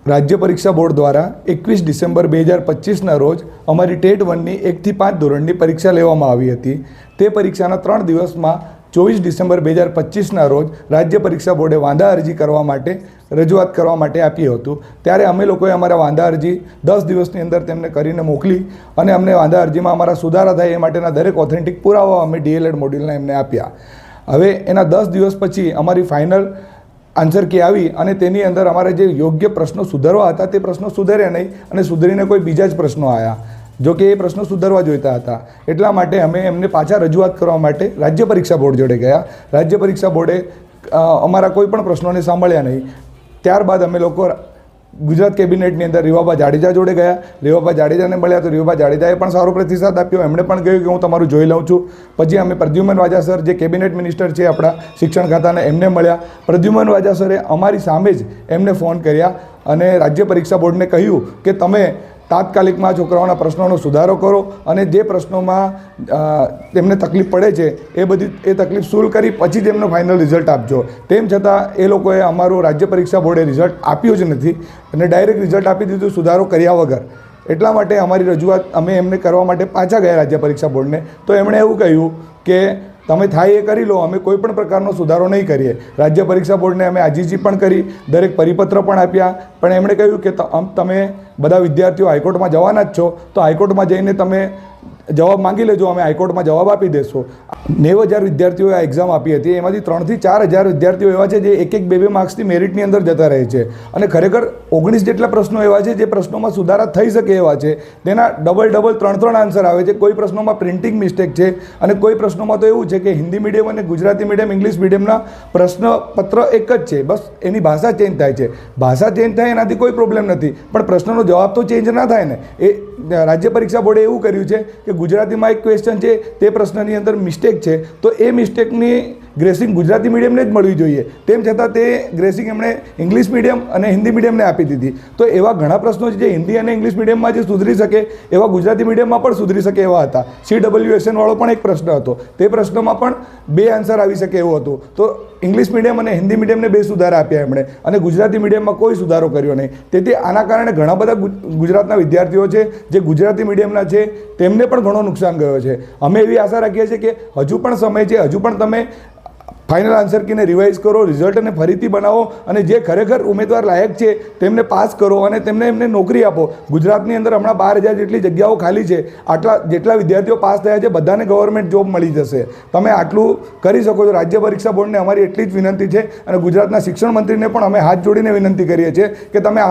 રાજ્ય પરીક્ષા બોર્ડ દ્વારા 21 ડિસેમ્બર 2025ના રોજ અમારી ટેટ 1ની 1 થી 5 ધોરણની પરીક્ષા લેવામાં આવી હતી। તે પરીક્ષાના 3 દિવસમાં 24 ડિસેમ્બર 2025ના રોજ રાજ્ય પરીક્ષા બોર્ડે વાંધા અરજી કરવા માટે રજૂઆત કરવા માટે આપ્યું હતું। ત્યારે અમે લોકોએ અમારા વાંધા અરજી 10 દિવસની અંદર તેમને કરીને મોકલી અને અમને વાંધા અરજીમાં અમારા સુધારા થાય એ માટેના દરેક ઓથેન્ટિક પુરાવા અમે ડીએલએડ મોડ્યુલના એમને આપ્યા। હવે એના 10 દિવસ પછી અમારી ફાઇનલ આન્સર કી આવી અને તેની અંદર અમારે જે યોગ્ય પ્રશ્નો સુધારવા હતા તે પ્રશ્નો સુધાર્યા નહીં અને સુધરીને કોઈ બીજા જ પ્રશ્નો આવ્યા, જો કે એ પ્રશ્નો સુધારવા જોઈતા હતા। એટલા માટે અમે એમને પાછા રજૂઆત કરવા માટે રાજ્ય પરીક્ષા બોર્ડ જોડે ગયા। રાજ્ય પરીક્ષા બોર્ડે અમારા કોઈ પણ પ્રશ્નોને સાંભળ્યા નહીં। ત્યારબાદ અમે લોકો ગુજરાત કેબિનેટની અંદર રીવાબા જાડેજા જોડે ગયા। રીવાબા જાડેજાને મળ્યા તો રીવાબા જાડેજાએ પણ સારો પ્રતિસાદ આપ્યો। એમણે પણ કહ્યું કે હું તમારું જોઈ લઉં છું। પછી અમે પ્રદ્યુમન વાજા સર જે કેબિનેટ મિનિસ્ટર છે આપણા શિક્ષણ ખાતાના, એમને મળ્યા। પ્રદ્યુમન વાજા સરે અમારી સામે જ એમને ફોન કર્યા અને રાજ્ય પરીક્ષા બોર્ડને કહ્યું કે તમે તાત્કાલિકમાં છોકરાઓના પ્રશ્નોનો સુધારો કરો અને જે પ્રશ્નોમાં તેમને તકલીફ પડે છે એ તકલીફ સોલ્વ કરી પછી જ એમનો ફાઇનલ રિઝલ્ટ આપજો। તેમ છતાં એ લોકોએ અમારું રાજ્ય પરીક્ષા બોર્ડે રિઝલ્ટ આપ્યું જ નથી અને ડાયરેક્ટ રિઝલ્ટ આપી દીધું સુધારો કર્યા વગર। એટલા માટે અમારી રજૂઆત અમે એમને કરવા માટે પાછા ગયા રાજ્ય પરીક્ષા બોર્ડને, તો એમણે એવું કહ્યું કે તમે થાય એ કરી લો, અમે કોઈ પણ પ્રકારનો સુધારો નહીં કરીએ। રાજ્ય પરીક્ષા બોર્ડને અમે આજીજી પણ કરી, દરેક પરિપત્ર પણ આપ્યા, પણ એમણે કહ્યું કે તમે બધા વિદ્યાર્થીઓ હાઈકોર્ટમાં જવાના જ છો તો હાઈકોર્ટમાં જઈને તમે જવાબ માંગી લેજો, અમે હાઈકોર્ટમાં જવાબ આપી દેશું। 90,000 વિદ્યાર્થીઓએ આ એક્ઝામ આપી હતી, એમાંથી 3,000 થી 4,000 વિદ્યાર્થીઓ એવા છે જે 1-2 માર્ક્સની મેરિટની અંદર જતા રહે છે અને ખરેખર 19 જેટલા પ્રશ્નો એવા છે જે પ્રશ્નોમાં સુધારા થઈ શકે એવા છે, તેના ડબલ 3 આન્સર આવે છે। કોઈ પ્રશ્નોમાં પ્રિન્ટિંગ મિસ્ટેક છે અને કોઈ પ્રશ્નોમાં તો એવું છે કે હિન્દી મીડિયમ અને ગુજરાતી મીડિયમ ઇંગ્લિશ મીડિયમના પ્રશ્નપત્ર એક જ છે, બસ એની ભાષા ચેન્જ થાય છે। ભાષા ચેન્જ થાય એનાથી કોઈ પ્રોબ્લેમ નથી, પણ પ્રશ્નનો જવાબ તો ચેન્જ ના થાય ને। એ રાજ્ય પરીક્ષા બોર્ડે એવું કર્યું છે કે ગુજરાતીમાં એક ક્વેશ્ચન છે, તે પ્રશ્નની અંદર મિસ્ટેક છે, તો એ મિસ્ટેકની ગ્રેસિંગ ગુજરાતી મીડિયમને જ મળવી જોઈએ, તેમ છતાં તે ગ્રેસિંગ એમણે ઇંગ્લિશ મીડિયમ અને હિન્દી મીડિયમને આપી દીધી। તો એવા ઘણા પ્રશ્નો છે જે હિન્દી અને ઇંગ્લિશ મીડિયમમાં જે સુધરી શકે એવા ગુજરાતી મીડિયમમાં પણ સુધરી શકે એવા હતા। CWSN વાળો પણ એક પ્રશ્ન હતો, તે પ્રશ્નમાં પણ 2 આન્સર આવી શકે એવું હતું। તો ઇંગ્લિશ મીડિયમ અને હિન્દી મીડિયમને 2 સુધારા આપ્યા એમણે અને ગુજરાતી મીડિયમમાં કોઈ સુધારો કર્યો નહીં। તેથી આના કારણે ઘણા બધા ગુજરાતના વિદ્યાર્થીઓ છે જે ગુજરાતી મીડિયમના છે તેમને પણ ઘણો નુકસાન ગયો છે। અમે એવી આશા રાખીએ છીએ કે હજુ પણ સમય છે, હજુ પણ તમે ફાઇનલ આન્સર કીને રિવાઇઝ કરો, રિઝલ્ટને ફરીથી બનાવો અને જે ખરેખર ઉમેદવાર લાયક છે તેમને પાસ કરો અને એમને નોકરી આપો। ગુજરાતની અંદર હમણાં 12,000 જેટલી જગ્યાઓ ખાલી છે, જેટલા વિદ્યાર્થીઓ પાસ થયા છે બધાને ગવર્મેન્ટ જોબ મળી જશે। તમે આટલું કરી શકો છો। રાજ્ય પરીક્ષા બોર્ડને અમારી એટલી જ વિનંતી છે અને ગુજરાતના શિક્ષણ મંત્રીને પણ અમે હાથ જોડીને વિનંતી કરીએ છીએ કે તમે આ